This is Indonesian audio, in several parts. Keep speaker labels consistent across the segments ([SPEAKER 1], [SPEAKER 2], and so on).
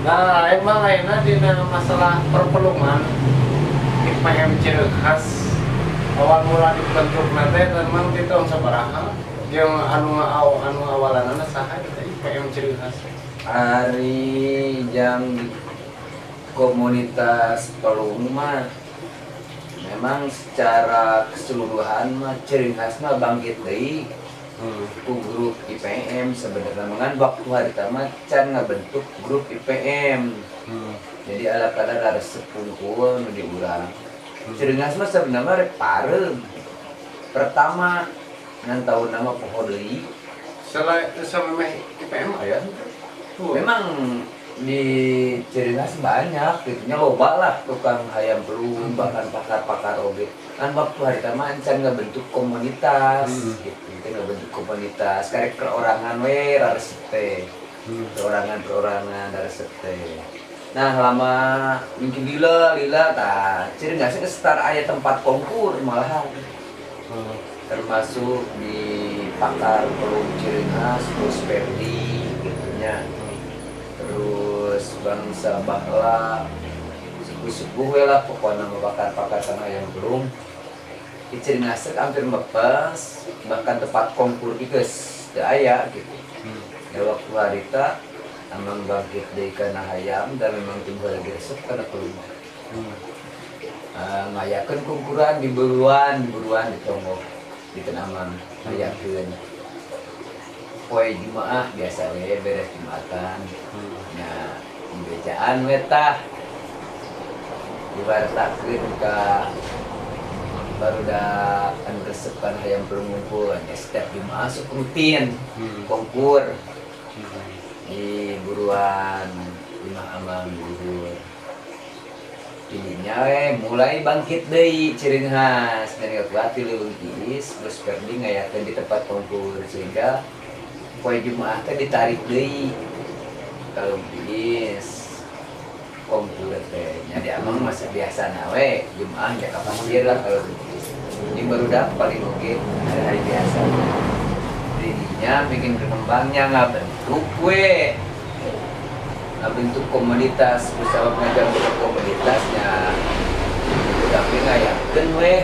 [SPEAKER 1] Nah, emang lainnya di masalah perpeluman IPM ciri khas awal mula dibentuk nanti memang di tahun sabaraha yang anu awalan saha IPM ciri khas
[SPEAKER 2] Ari jam komunitas Pelung mah memang secara keseluruhan mah ciri khasnya bangkit deui ku grup IPM sebenarnya mengan waktu hari tamat can ngabentuk grup IPM. Jadi ala kadar resep pungkul nu diurang. Ciri khas mah sebenarnya rek pareum. Pertama ngan tahun nama poho deui.
[SPEAKER 1] Selain sama IPM aya
[SPEAKER 2] Memang di ciri khas banyak gitunya loba lah tukang hayam pelung bahkan pakar-pakar oge kan waktu hari taman can ngabentuk komunitas gitu kita ngabentuk komunitas karek perorangan we raresep teh perorangan raresep. Nah lama mungkin lila tah ciri khasnya setar aya tempat konkur malahan termasuk di pakar pelung ciri khas terus Perdi gitunya. Terus bangsa bahla sepuh-sepuh we lah pokoknya bakar-bakar sana yang belum ciri khasnya hampir mepas bahkan tempat konkur geus teu aya gitu. Ya waktu harita amang bangkit deui kana hayam dan memang timbul lagi resep kana pelung. Ngayakeun konkuran di buruan di Tonggo di Tenamang ngayakeun. Poe Jumaah biasa we beres Jumatan. Nah, pembejaan we tah diwartakeun ka barudak anu resep kan hayam pelung ngumpul setiap Jumaah sok rutin konkur di buruan Imah Amang Luhur. Ininya we mulai bangkit deui ciri khas dari kuat Leuweung Tiis terus Perdi ngayakeun di tempat konkur sehingga poe Jumaah teh ditarik deui kalau bis konkur teh nya amang masih biasa we Jumaah nya kapasir lah kalau ini baru dapat paling oge hari biasa jadinya bikin berkembangnya ngabentuk we ngabentuk komunitas bersama ngajar komunitasnya tapi ngayakeun we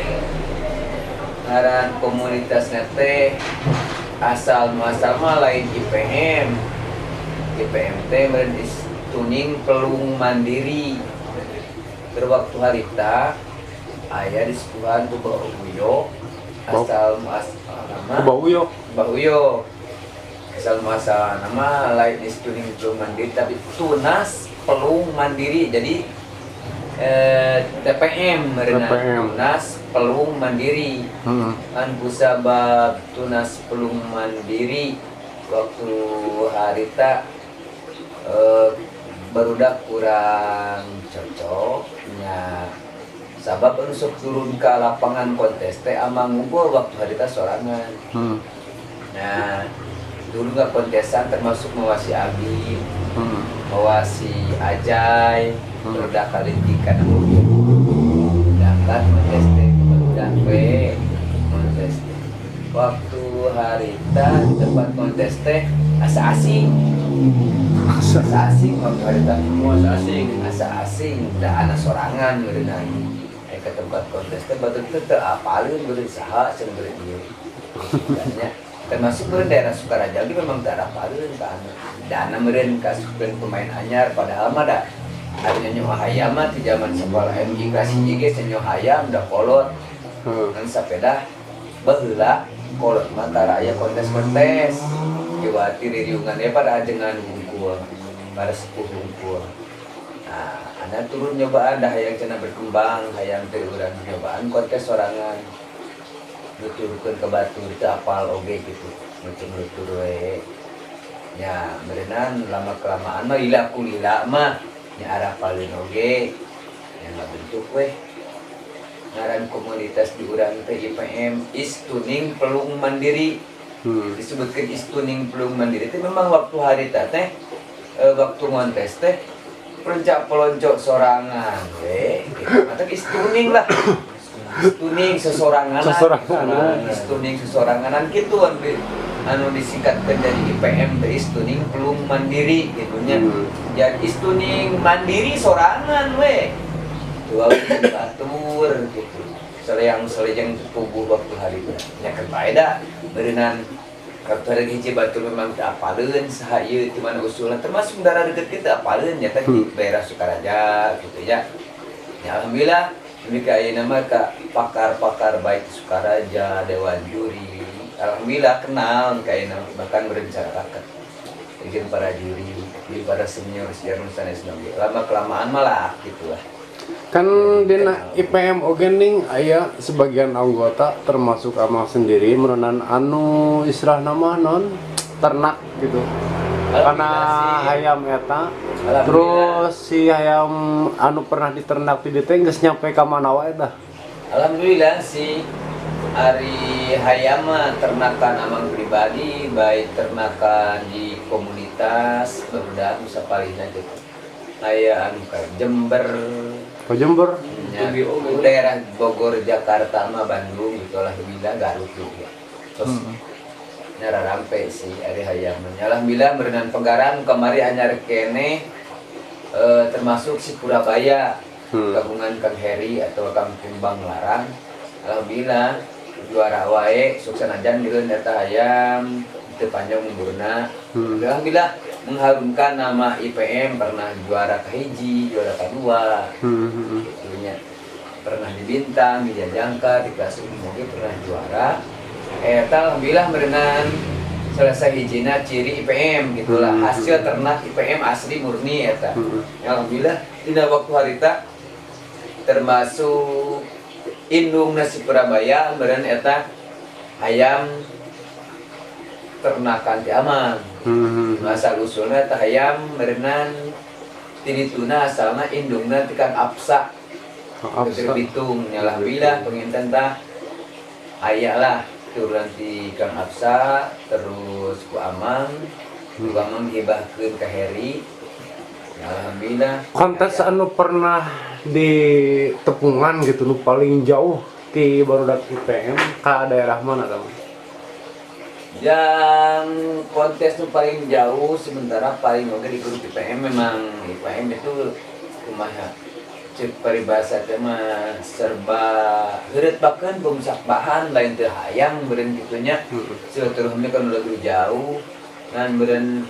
[SPEAKER 2] ngaran komunitasnya teh asal muasal mah lain IPM teh meureun tuning pelung mandiri berwaktu harita aya di sepuhan ku Bauyo asal muasal nama Bauyo asal muasal nama lain tuning pelung mandiri tapi tunas pelung mandiri jadi TPM Tunas Pelung Mandiri kan busabab Tunas Pelung Mandiri waktu harita barudak kurang cocoknya sabab untuk turun ke lapangan kontes teh amang ngumpul waktu harita sorangan. Nah turun ke kontesan termasuk mawasi Abi mawasi Ajay barudak kalintikan berangkat konteste barudak we konteste waktu harita di tempat konteste asa asing waktu harita asa asing udah anak sorangan berenang ke tempat konteste baru itu apalin beri saha cenah beri ieu termasuk meureun daerah Sukaraja di memang daerah pareun ka anu dana meureun kasukeun pemain anyar padahal mah da anu nyoh hayam mah di zaman sekolah MI kelas 3 ge nyoh hayam da kolot kan sapeda baheula kolot mah tara aya kontes-kontes kiwati ririungan pada ajengan hungkul para sepuh hungkul. Nah anda turun nyobaan dah hayang cenah berkembang hayang teh urang nyobaan kontes sorangan nuturkeun ke batur teh apal oge gitu nutur we nya berenang lama kelamaan mah lila ku lila mah nya arah paling oge yang ngabentuk we ngaran komunitas di urang teh IPM Istuning Pelung Mandiri disebutkeun Istuning Pelung Mandiri teh memang waktu harita teh waktu ngontes teh peloncak peloncok sorangan we gitu atau istuning lah tuning sesoranganan gitu kan anu disingkatkan dari IPM teh istuning pelung mandiri gitu nya. Jadi istuning mandiri sorangan we. Dua batur gitu. Selejang tubuh waktu hari itu. Nya kan bae da beureunan karena hiji batur memang teu apaleun saha ieu di mana usulna termasuk daerah deket kita apaleun nya teh di daerah Sukaraja gitu ya. Ya alhamdulillah demi ka ayeuna mah ka pakar-pakar baik di Sukaraja, Dewan Juri. Alhamdulillah kenal ka ayeuna bahkan berencana raket. Izin para juri, di para senior sejarah sanes nabi. Lama kelamaan malah gitu lah.
[SPEAKER 1] Kan dina IPM ogening aya sebagian anggota termasuk amang sendiri merenan anu istilah nama non ternak gitu karena hayam eta terus si hayam anu pernah diternak di teh geus nyampe ka mana wae dah.
[SPEAKER 2] Alhamdulillah si Ari hayam mah ternakan amang pribadi baik ternakan di komunitas barudak bisa palingna gitu. Aya anu ka Jember
[SPEAKER 1] Ke Jember
[SPEAKER 2] ya, daerah Bogor, Jakarta, sama Bandung itulah bila Garut juga. Terus nyara rampe sih ari hayam. Alhamdulillah berenang Penggaran kemari anyar kene termasuk si Purabaya gabungan Kang Heri atau Kampung Banglarang. Alhamdulillah juara wae sukses ajan dieun eta hayam teu panjang umurna. Alhamdulillah mengharumkan nama IPM pernah juara kahiji, juara kedua, gitunya pernah di Bintang, di Jajangka, di kelas umum pernah juara. Alhamdulillah merenang selesai hijina ciri IPM gitulah hasil ternak IPM asli murni eta. Alhamdulillah dina waktu harita termasuk indung nasi Purabaya meren eta hayam ternakan ti aman. Asal usulnya teh hayam merenang tidituna asalna indungna ti Kang Apsa. Ke Bitung alhamdulillah penginten tah aya lah turunan ti Kang Apsa terus ku Amang. Ku Amang dihibahkeun ka Heri. Alhamdulillah
[SPEAKER 1] kontes anu pernah di tepungan gitu nu paling jauh ti barudak IPM ka daerah mana teman?
[SPEAKER 2] Yang kontes itu paling jauh sementara paling oke di grup IPM memang IPM itu kumaha cek paribasa teh mah serba heureut bakeun bumsak bahan lain teu hayang beureun kitunya silaturahmi kan udah jauh ngan beureun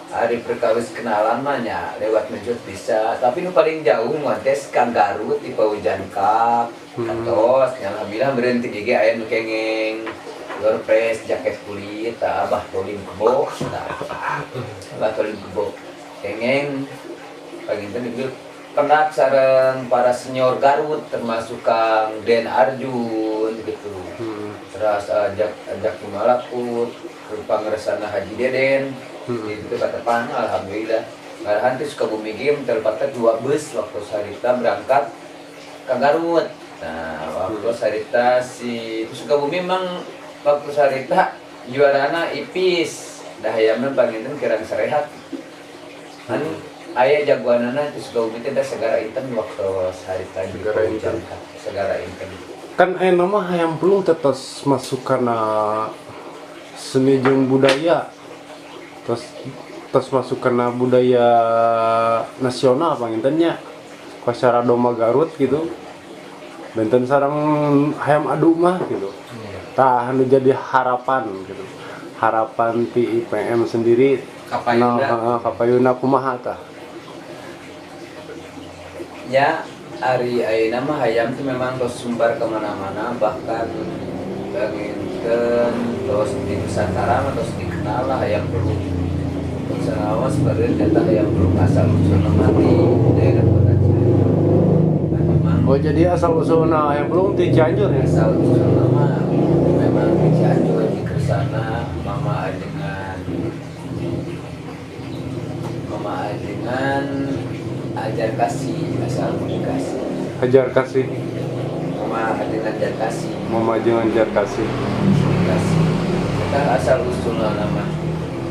[SPEAKER 2] hari perkawis kenalan mah nya lewat menjut bisa tapi nu paling jauh kontes Kang Garut di Paujan Cup katos alhamdulillah beureun ti ge aya nu kengeng Dorpres, jaket kulit, abah tolin kebo, abah tolin kebo, kengeng, paginten itu penak sareng para senior Garut termasuk Kang Den Arjun gitu, terus ajak Malakut, rupa ngeresana Haji Deden, itu katepan alhamdulillah, ngarahan ti Sukabumi Game terpatah 2 bus waktu sarita berangkat ke Garut, nah waktu sarita si Sukabumi memang waktu sarita juarana IPIS dah hayamna panginten kirang sarehat kan aya jagoanana di Sukabumi teh da Segara Inten waktu sarita
[SPEAKER 1] Segara Inten
[SPEAKER 2] Segara Inten
[SPEAKER 1] kan aya nama hayam belum tetes masuk kana seni jeung budaya terus masuk kana budaya nasional pangintennya acara Doma Garut gitu benten sareng hayam adu mah gitu. Tah anu jadi harapan gitu. Harapan ti IPM sendiri kapayuna kumaha tah?
[SPEAKER 2] Ya, ari ayeuna mah hayam teh memang tos sumbar ke mana-mana bahkan banginkeun tos di Nusantara mah tos dikenal lah hayam perlu. Sanawas beureun eta hayam perlu asal usulna mati daerah kota Cianjur.
[SPEAKER 1] Oh jadi asal usulna hayam belum ti Cianjur ya?
[SPEAKER 2] Asal usulna mah memang di Cianjur di kesana mama dengan ajar kasih asal komunikasi
[SPEAKER 1] Ajar kasih
[SPEAKER 2] mama dengan ajar kasih
[SPEAKER 1] mama jeung ajar kasih
[SPEAKER 2] kita asal usulna nama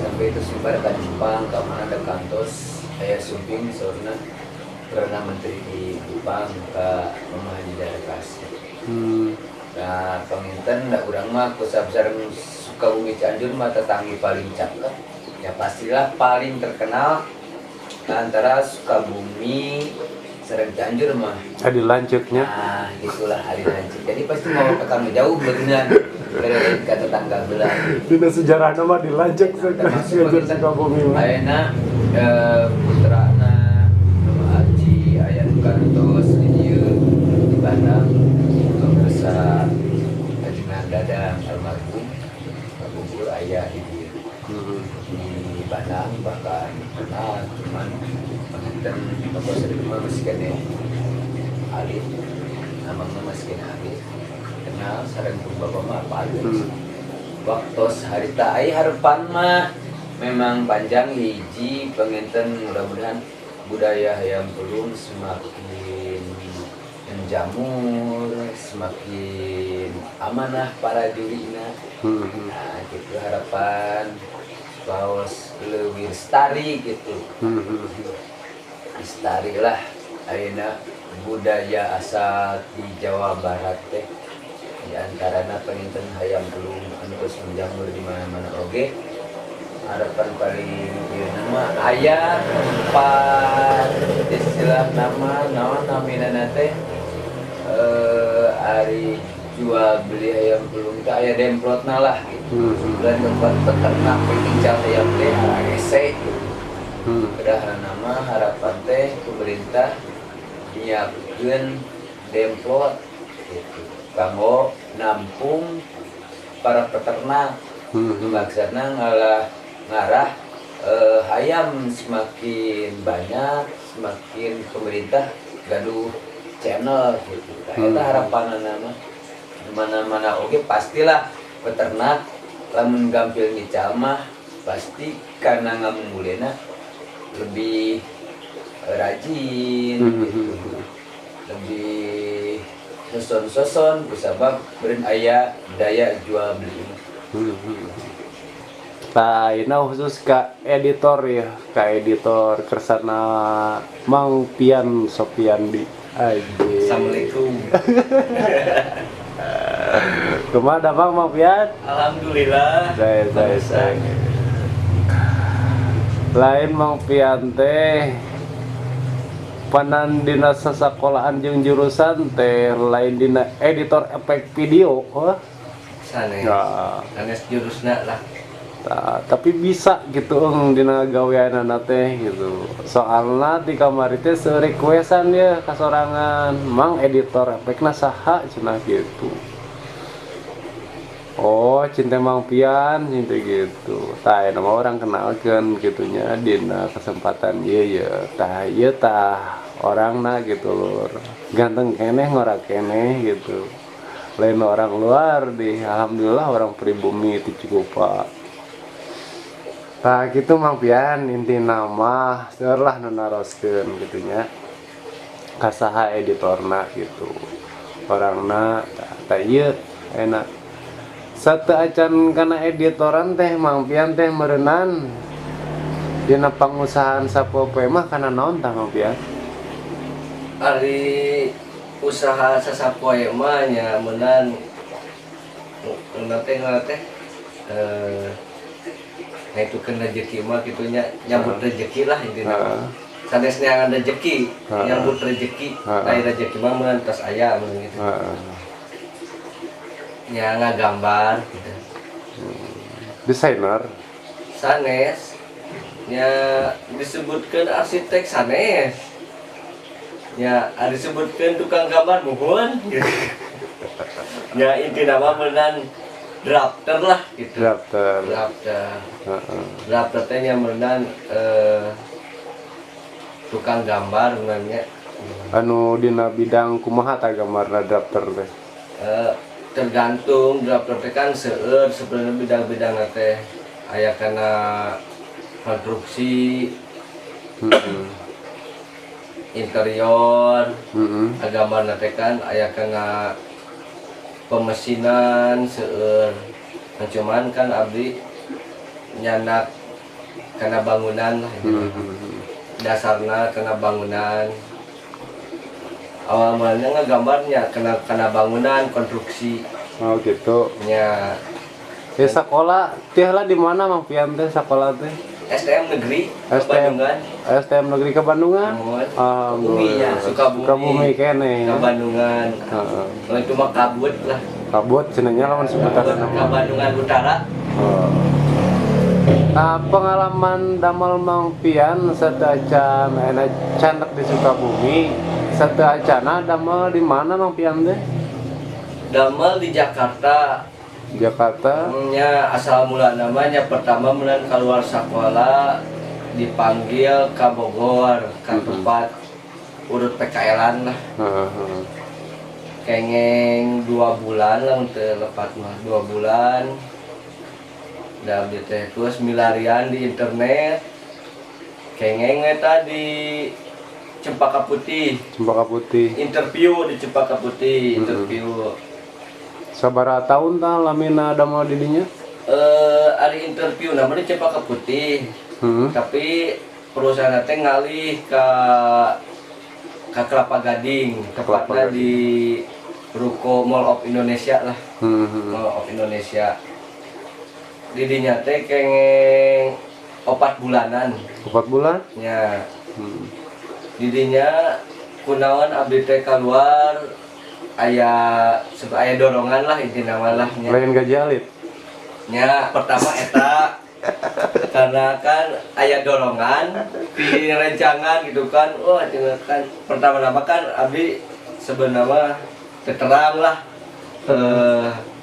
[SPEAKER 2] sampai itu sumber ke Jepang ke mana ada kantos aya sumping soalna perdana menteri di Jepang ke mama ajar kasih nah penginten da urang mah kusab sareng Sukabumi Cianjur mah tetangga paling cakep. Ya pastilah paling terkenal antara Sukabumi sareng Cianjur mah.
[SPEAKER 3] Adi lanjutnya.
[SPEAKER 2] Nah, itulah hari nanti. Jadi pasti mau ke kami jauh berenang dari ke tetangga belah.
[SPEAKER 3] Dina sejarah nama dilanjut Cianjur Sukabumi mah.
[SPEAKER 2] Ayeuna putrana Haji Ayat Kantos di dieu di Bandung bisa dengan Dadang almarhum kubur ayah di dieu. Di Bandung bahkan kenal cuman dan tokoh sedikit masih kene Alif namanya masih kene Alif kenal sareng bapak mah paling waktu harita ai harapan mah memang panjang hiji penginten mudah-mudahan budaya yang belum semakin menjamur semakin amanah para dirinya. Nah gitu harapan paus leuwih lestari gitu. Lestari lah ayeuna budaya asal di Jawa Barat teh di antarana penginten hayam belum antos menjamur di mana-mana oge. Harapan paling ieu nama aya tempat istilah nama naon naminana teh ari jual beli ayam belum teh aya demplotna lah gitu. Dan tempat peternak pengincal ayam teh arese gitu. Kedah nama harapan teh pemerintah nyiapkeun demplot gitu. Kanggo nampung para peternak. Maksudna ngarah hayam semakin banyak, semakin pemerintah gaduh channel gitu. Eta harapanna mah mana-mana oge pastilah peternak lamun gampil ngical mah pasti karena ngamulena lebih rajin gitu. Lebih soson-soson kusabab beureun aya daya jual beli.
[SPEAKER 3] Nah, ini khusus ke editor ya, ke editor kersana Mang Pian Sopiandi aja.
[SPEAKER 2] Assalamualaikum.
[SPEAKER 3] Kemana Mang Pian?
[SPEAKER 2] Alhamdulillah.
[SPEAKER 3] Saya. Lain Mang Pian teh panan dina sasekolahan jeung jurusan teh lain dina editor efek video.
[SPEAKER 2] Sanes.
[SPEAKER 3] Nah.
[SPEAKER 2] Sanes jurusna lah.
[SPEAKER 3] Nah, tapi bisa gitu dina gaweanana teh gitu. Soalna di kamari teh requestan ya kasorangan, Mang editor efekna saha cenah gitu. Oh, cinta Mang Pian cinta gitu. Tah nama orang kenalkeun gitunya dina kesempatan ieu ya. Tah ieu tah orangna gitu lur. Ganteng keneh ngora keneh gitu. Lain orang luar di alhamdulillah orang pribumi itu Cikupa. Nah gitu Mang Pian inti nama seurlah naroskeun gitunya kasaha editorna gitu orangna tah ieu enak satu acan kana editoran teh Mang Pian teh meureunnan dina pangusahaan sapopoe mah kana naon tah Mang Pian?
[SPEAKER 4] Ari usaha sasapoe mah nya meunang teh ngaitukeun rezeki mah kitunya nyambut rezeki lah intina. Sanesna yang rezeki nyambut rezeki, lain rezeki mah meunang tos aya meunang gitu. Nya ngagambar gitu.
[SPEAKER 3] Desainer
[SPEAKER 4] Sanes nya disebutkeun arsitek sanes. Ya, ada disebutkan tukang gambar muhun. Ya intinya mah meunang drafter lah gitu.
[SPEAKER 3] drafter.
[SPEAKER 4] Drafter teh nya meunang tukang gambar namanya.
[SPEAKER 3] Anu dina bidang kumaha tah gambarna drafter teh?
[SPEAKER 4] Tergantung drafter teh kan seueur sebenarnya bidang-bidang teh aya kana konstruksi. Interior, gambar teh kan aya kana pemesinan seueur. Cuman kan abdi nyandak kana bangunan lah gitu. Dasarna kana bangunan. Awal mulanya ngagambarnya kana bangunan konstruksi.
[SPEAKER 3] Oh gitu.
[SPEAKER 4] Nya
[SPEAKER 3] sekolah teh lah di mana Mang Pian teh sekolah teh?
[SPEAKER 4] STM negeri
[SPEAKER 3] STM
[SPEAKER 4] Bandungan.
[SPEAKER 3] STM negeri ke Bandungan.
[SPEAKER 4] Buminya, Sukabumi.
[SPEAKER 3] Sukabumi kene.
[SPEAKER 4] Ke Bandungan.
[SPEAKER 3] Heeh.
[SPEAKER 4] Kalau itu mah kabut lah.
[SPEAKER 3] Kabut cenanya lawan sebutan
[SPEAKER 4] Ke
[SPEAKER 3] nama.
[SPEAKER 4] Bandungan Utara.
[SPEAKER 3] Nah, pengalaman damel Mang Pian sateuacan enak candak di Sukabumi. Sateuacana damel di mana Mang Pian teh?
[SPEAKER 4] Damel di Jakarta.
[SPEAKER 3] Jakarta.
[SPEAKER 4] Nya asal mula namanya pertama mulan keluar sekolah dipanggil ke Bogor ke tempat urut PKL-an lah.
[SPEAKER 3] Heeh.
[SPEAKER 4] Kengeng 2 bulan lah untuk lepat mah 2 bulan. Dan teh terus milarian di internet. Kengeng eta di Cempaka Putih.
[SPEAKER 3] Cempaka Putih.
[SPEAKER 4] Interview di Cempaka Putih, interview.
[SPEAKER 3] Sabaraha tahun tah lamina damel di dinya?
[SPEAKER 4] Ada interview namanya Cempaka Putih. Tapi perusahaan teh ngalih ke Kelapa Gading, tepatnya di Ruko Mall of Indonesia lah. Mall of Indonesia. Di dinya teh kengeng 4 bulanan.
[SPEAKER 3] 4 bulan?
[SPEAKER 4] Ya. Di dinya kunaon abdi teh keluar aya dorongan lah intina mah lah nya.
[SPEAKER 3] Lain gaji alit.
[SPEAKER 4] Nya pertama eta karena kan aya dorongan di rencangan gitu kan. Oh kan pertama-tama kan abdi sebenarnya terang lah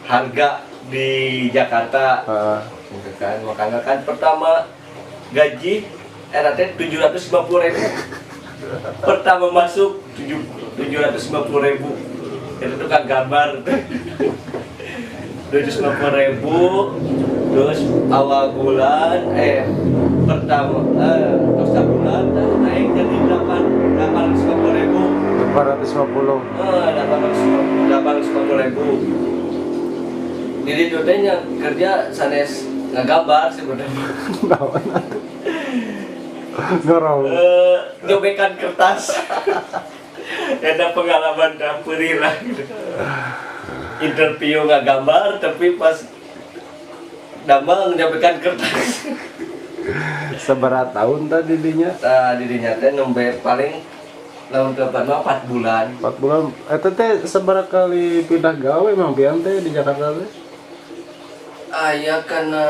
[SPEAKER 4] harga di Jakarta gitu kan. Makanya kan pertama gaji era teh 750.000. Pertama masuk 750.000. Itu tukang gambar 750.000. Terus awal bulan pertama bulan naik jadi 850.000.
[SPEAKER 3] 450.
[SPEAKER 4] 850.000. Jadi dudanya kerja sanes ngagambar sebenarnya.
[SPEAKER 3] Ngorong.
[SPEAKER 4] Nyobekan kertas. Ada pengalaman dapuri lah gitu. Interview nggak gambar tapi pas damel nyobekan kertas.
[SPEAKER 3] Sabaraha tahun tadi dinya?
[SPEAKER 4] Dirinya teh nembe paling tahun depan 4 bulan.
[SPEAKER 3] 4 bulan. Eta teh sabaraha kali pindah gawe Mang Pian teh di Jakarta teh?
[SPEAKER 4] Aya kana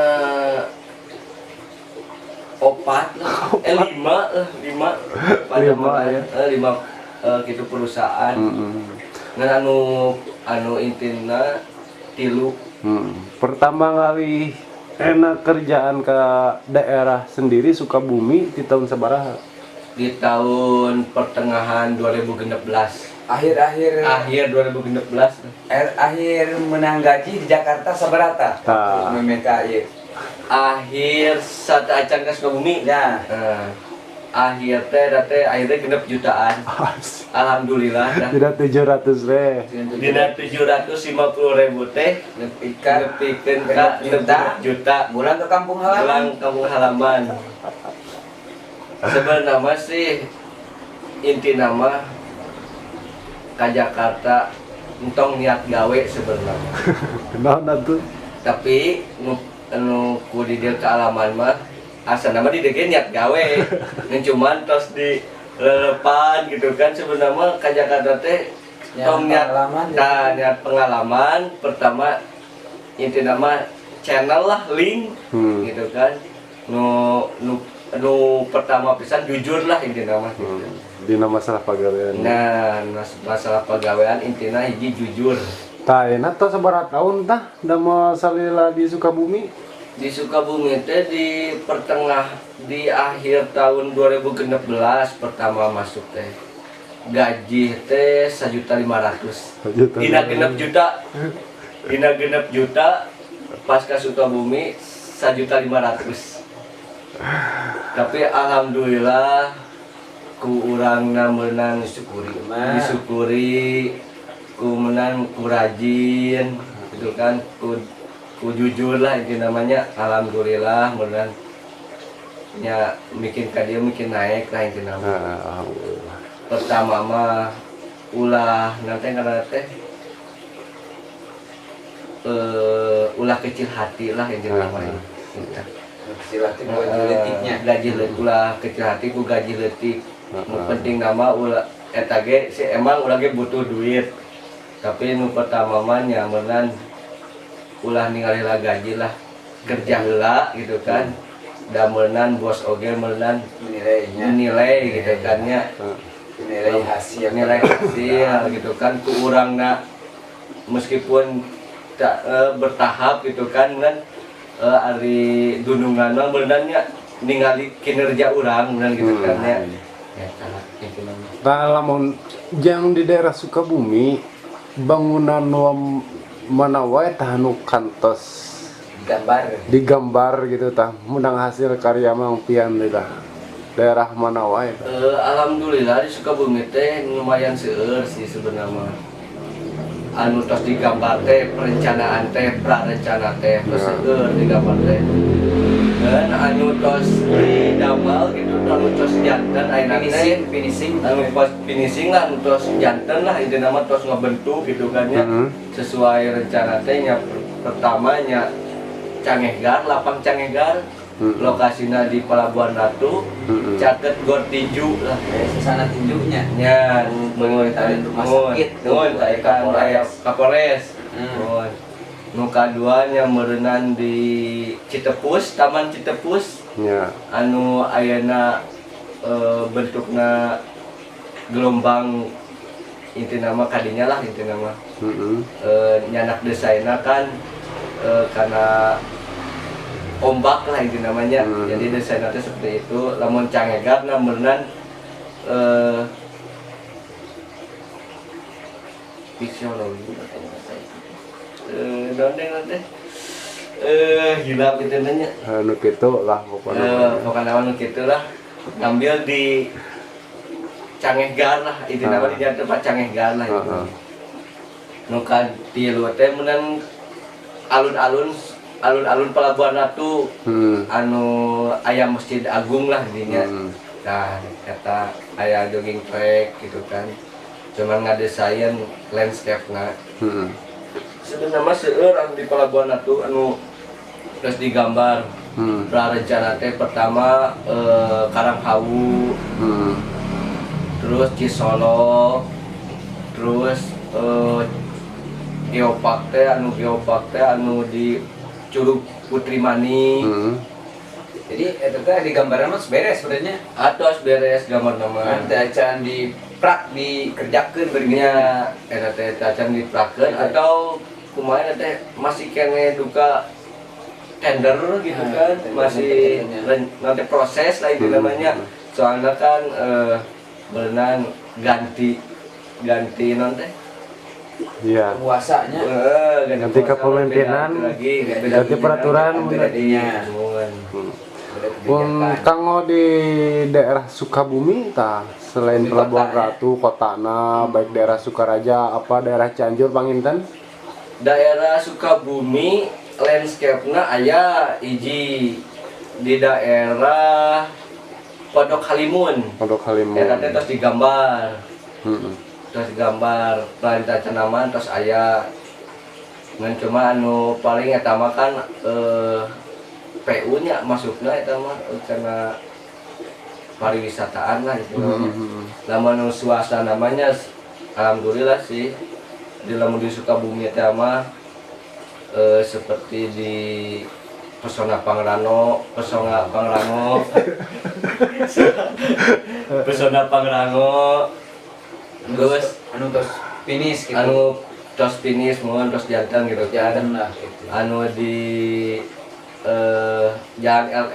[SPEAKER 4] 4 lah. 5 lah, 5.
[SPEAKER 3] Ya.
[SPEAKER 4] 5 gitu perusahaan. Ngan anu intina 3.
[SPEAKER 3] Pertama kali enak kerjaan ke daerah sendiri Sukabumi di tahun sabaraha?
[SPEAKER 4] Di tahun pertengahan 2016.
[SPEAKER 2] Akhir
[SPEAKER 4] 2016.
[SPEAKER 2] akhir menang gaji di Jakarta seberapa?
[SPEAKER 3] Tah.
[SPEAKER 2] Memeka ieu.
[SPEAKER 4] Akhir satu acan ke Sukabumi.
[SPEAKER 2] Ya.
[SPEAKER 4] Akhir teh akhirnya 6 jutaan. Alhamdulillah dah.
[SPEAKER 3] Tidak 700 teh.
[SPEAKER 4] Dina 750.000 teh nepikeun ka 6 juta.
[SPEAKER 2] Bulan ke kampung halaman.
[SPEAKER 4] Pulang kampung halaman. Sebenarnya sih inti nama ke Jakarta entong niat gawe sebenarnya.
[SPEAKER 3] Kenapa tuh?
[SPEAKER 4] Tapi anu ku di dieu kealaman mah asa nama di dieu niat gawe. Ngan cuman tos di lelepan gitu kan sebenarnya ke Jakarta teh tong niat pengalaman pertama inti nama channel lah link gitu kan nu pertama pisan jujur lah intinya mah
[SPEAKER 3] Dina masalah pagawean.
[SPEAKER 4] nah masalah pegawaian intinya hiji jujur.
[SPEAKER 3] Tah enak tah sabaraha tahun tah da mau salila di Sukabumi?
[SPEAKER 4] Di Sukabumi teh di akhir tahun 2016 pertama masuk teh gaji teh 1.500.000. Dina 6 juta pas ke Sukabumi 1.500.000. Tapi alhamdulillah ku urangna meunang disyukuri ku menang ku rajin gitu kan ku jujur lah itu namanya. Alhamdulillah meunang nya bikin ka dia bikin naik lah itu namanya.
[SPEAKER 3] Alhamdulillah.
[SPEAKER 4] Pertama mah ulah nanti karena teh ulah kecil hati lah yang namanya. Gitu.
[SPEAKER 2] Silatin gaji letiknya.
[SPEAKER 4] Gaji letik ulah kecil hati ku gaji letik. Nu penting nama ulah eta ge si emang ulah ge butuh duit. Tapi nu pertama mah nyamenan ulah ningali lah gaji lah kerja heula gitu kan. Da meunang bos oge meunang menilai gitu kan nya.
[SPEAKER 2] Nilai hasil
[SPEAKER 4] Gitu kan ku urangna meskipun tak bertahap gitu kan ari dunungan mah beunanya ningali kinerja urang beunang gitu kan ya.
[SPEAKER 3] Nah, lamun yang di daerah Sukabumi bangunan mana wae tah nu kantos digambar gitu tah menang hasil karya Mang Pian tah daerah mana wae tah.
[SPEAKER 4] Alhamdulillah di Sukabumi teh lumayan seueur sih sebenarnya. Anu tos digambar teh perencanaan teh prarencana teh terus seueur digambar teh. Dan anu tos didamel gitu anu tos janten ayeuna teh
[SPEAKER 2] finishing
[SPEAKER 4] anu pas finishing lah anu tos janten lah intina mah tos ngabentuk gitu kan ya. Sesuai rencana teh nya pertamanya Cangehgar, lapang Cangehgar. Lokasinya di Pelabuhan Ratu, caket gor tinju lah.
[SPEAKER 2] Sana tinjunya.
[SPEAKER 4] Nya
[SPEAKER 2] Mengun rumah sakit.
[SPEAKER 4] Nuhun aya Kapolres. Nuhun. Nu kaduanya meureunnan di Citepus, Taman Citepus.
[SPEAKER 3] Ya.
[SPEAKER 4] Anu ayeuna bentukna gelombang intina mah kadinya lah intina mah. Nyanak desainna kan karena ombak lah itu namanya. Jadi desain nanti seperti itu. Lamun Cangehgar namunan fisiologi dondeng nanti gila gitu nanya
[SPEAKER 3] Anu kitu lah pokoknya.
[SPEAKER 4] pokoknya anu gitu lah ngambil di Cangehgar lah itu namanya di tempat Cangehgar lah itu. Nuka di luar teh menan alun-alun Pelabuhan Ratu anu aya Masjid Agung lah dinya. Nah, kata aya jogging track gitu kan. Cuman ngadesain landscape-na. Sebenarnya seueur anu di Pelabuhan Ratu anu terus digambar. Prarencana teh pertama Karanghawu. Terus Cisolo. Terus geopark teh anu di Curug Putri Mani.
[SPEAKER 2] Jadi itu teh di gambaran mah beres sebenarnya.
[SPEAKER 4] Atos beres gambar nama.
[SPEAKER 2] Ada acan di prak dikerjakeun
[SPEAKER 4] Berikutnya eta teh acan diprakeun atau kumaha teh masih kene duka tender gitu kan. Masih nanti proses lah itu namanya. Soalnya kan berenang ganti non teh.
[SPEAKER 3] Iya.
[SPEAKER 2] Kuasanya
[SPEAKER 3] Ganti kepemimpinan, ganti peraturan
[SPEAKER 2] bedanya.
[SPEAKER 3] Kanggo di daerah Sukabumi tah selain Pelabuhan Ratu, kotana baik daerah Sukaraja apa daerah Cianjur panginten?
[SPEAKER 4] Daerah Sukabumi landscape-na aya hiji di daerah Pondok Halimun.
[SPEAKER 3] Pondok Halimun.
[SPEAKER 4] Eta teh tos digambar. Terus gambar perintah cenaman terus aya ngan cuma anu paling eta mah kan PU nya masukna eta mah karena pariwisataan lah itu. Lamun suasana namanya alhamdulillah sih di lamun di Sukabumi eta mah seperti di Pesona Pangrango Pesona Pangrango terus
[SPEAKER 2] anu tos finish gitu.
[SPEAKER 4] anu tos finish mohon tos jantan gitu
[SPEAKER 2] Jantan lah gitu.
[SPEAKER 4] Anu di Jalan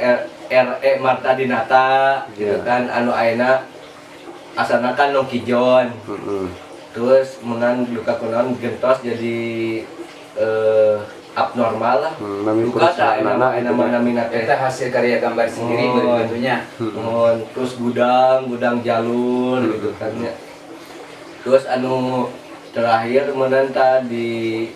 [SPEAKER 4] RE Marta Dinata gitu kan anu ayeuna asalna kan Nongkijon. Terus menan duka kunaon gentos jadi abnormal lah. Duka ta enak minat teh.
[SPEAKER 2] Kita hasil karya gambar sendiri bentuknya.
[SPEAKER 4] Terus gudang jalur gitu kan ya. Terus anu terakhir menan tadi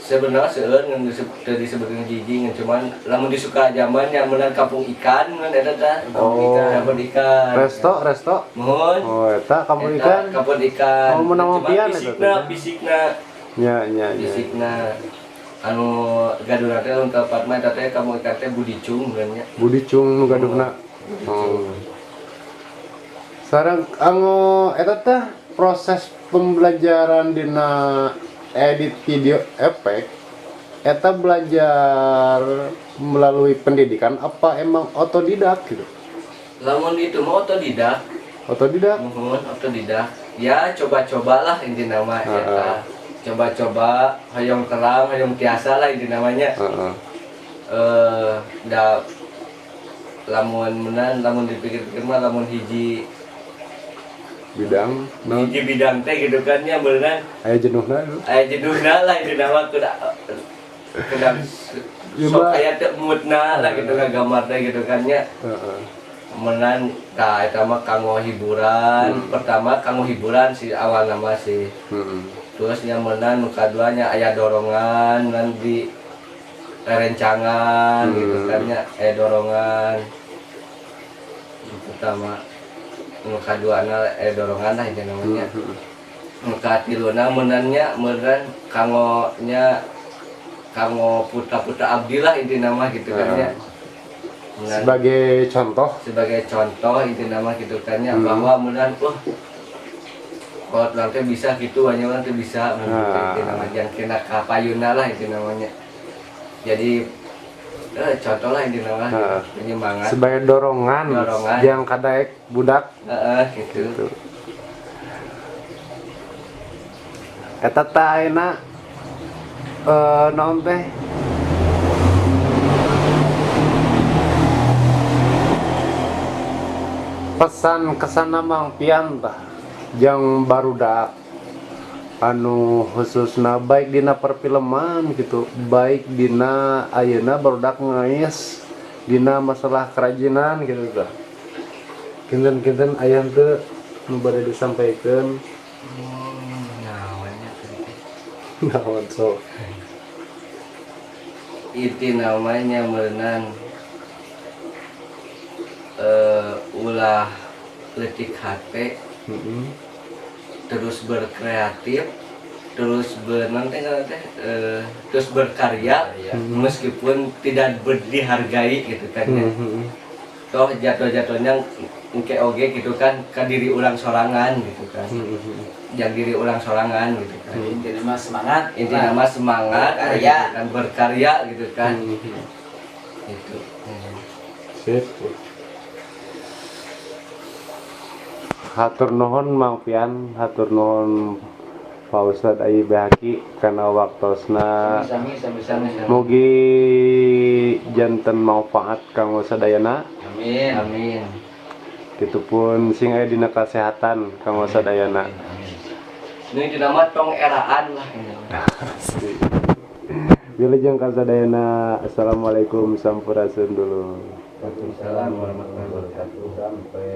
[SPEAKER 4] sebenarnya seueur ngan disebutkeun jijing cuman lamun disuka zaman yang menan kampung ikan ngan eta tah. Kampung ikan.
[SPEAKER 3] Resto.
[SPEAKER 4] Mohon.
[SPEAKER 3] Oh, eta kampung ikan.
[SPEAKER 4] Kampung ikan.
[SPEAKER 3] Oh, menang pian eta teh.
[SPEAKER 4] Fisikna
[SPEAKER 3] nya nya nya
[SPEAKER 4] fisikna anu gaduh teh untuk tepat mah teh kamu ikan teh budicung sebenarnya.
[SPEAKER 3] Budi Cung nu gaduhna. Oh. Sareng eta teh proses pembelajaran dina edit video efek eta belajar melalui pendidikan apa emang otodidak gitu?
[SPEAKER 4] Lamun itu mah otodidak.
[SPEAKER 3] Otodidak?
[SPEAKER 4] Mohon otodidak. Ya coba-cobalah inti nama ya. Coba-coba hayong terang, hayong tiasa lah inti namanya.
[SPEAKER 3] Heeh.
[SPEAKER 4] Da lamun menan lamun dipikir-pikir mah lamun hiji
[SPEAKER 3] Bidang naon?
[SPEAKER 4] hiji bidang teh gitu kan ya beneran
[SPEAKER 3] Aya jenuhna itu.
[SPEAKER 4] aya jeduna lah inti nama kuda
[SPEAKER 3] Ya,
[SPEAKER 4] sok
[SPEAKER 3] Mbak.
[SPEAKER 4] aya teu moodna lah gitu kan gambar teh gitu kan ya.
[SPEAKER 3] Heeh.
[SPEAKER 4] Menan tah eta mah kanggo hiburan. Pertama kanggo hiburan si awal nama sih.
[SPEAKER 3] Heeh.
[SPEAKER 4] Terus yang menan nu kaduanya aya dorongan dan di rencangan gitu kan ya aya dorongan. Yang pertama nu kaduana aya dorongan lah itu namanya. Nu katiluna meunannya meureun kanggo putra-putra abdi lah inti nama gitu kan ya. Meunang
[SPEAKER 3] Sebagai contoh.
[SPEAKER 4] sebagai contoh inti nama gitu kan ya bahwa meunang kalau nanti bisa gitu hanya nanti bisa inti nama yang kena kapayuna lah inti namanya. Jadi contoh lah inti nama penyemangat.
[SPEAKER 3] Sebagai dorongan,
[SPEAKER 4] Dorongan.
[SPEAKER 3] yang kadaek budak
[SPEAKER 4] Gitu.
[SPEAKER 3] gitu. Eta teh ayeuna naon teh? Pesan kesana Mang Pian tah yang barudak anu khususna baik dina perfilman gitu, baik dina ayeuna barudak ngais dina masalah kerajinan gitu tah. Kinten-kinten aya teu nu bade disampaikeun.
[SPEAKER 4] Namanya
[SPEAKER 3] Naon so?
[SPEAKER 4] itu namanya merenang ulah letik hati terus berkreatif terus terus berkarya meskipun tidak dihargai gitu kan ya. Toh jatuh-jatuhnya engke oge gitu kan ke diri ulang sorangan gitu kan. Yang diri ulang sorangan gitu kan.
[SPEAKER 2] Intinya mah semangat.
[SPEAKER 4] Intinya mah semangat
[SPEAKER 2] Berkarya.
[SPEAKER 4] gitu kan berkarya gitu kan. Itu.
[SPEAKER 3] Sip. Hatur nuhun Mang Pian, hatur nuhun Pak Ustad Ayi Behaki karena waktosna.
[SPEAKER 2] Sami-sami.
[SPEAKER 3] Mugi janten manfaat kanggo sadayana.
[SPEAKER 2] Amin.
[SPEAKER 4] Amin.
[SPEAKER 3] Kitupun sing aya dina kasehatan kanggo sadayana.
[SPEAKER 4] Ini dinama tong eraan lah ini.
[SPEAKER 3] Wilujeng ka sadayana. Assalamualaikum sampurasun dulu.
[SPEAKER 4] Waalaikumsalam warahmatullahi wabarakatuh.
[SPEAKER 2] Sampai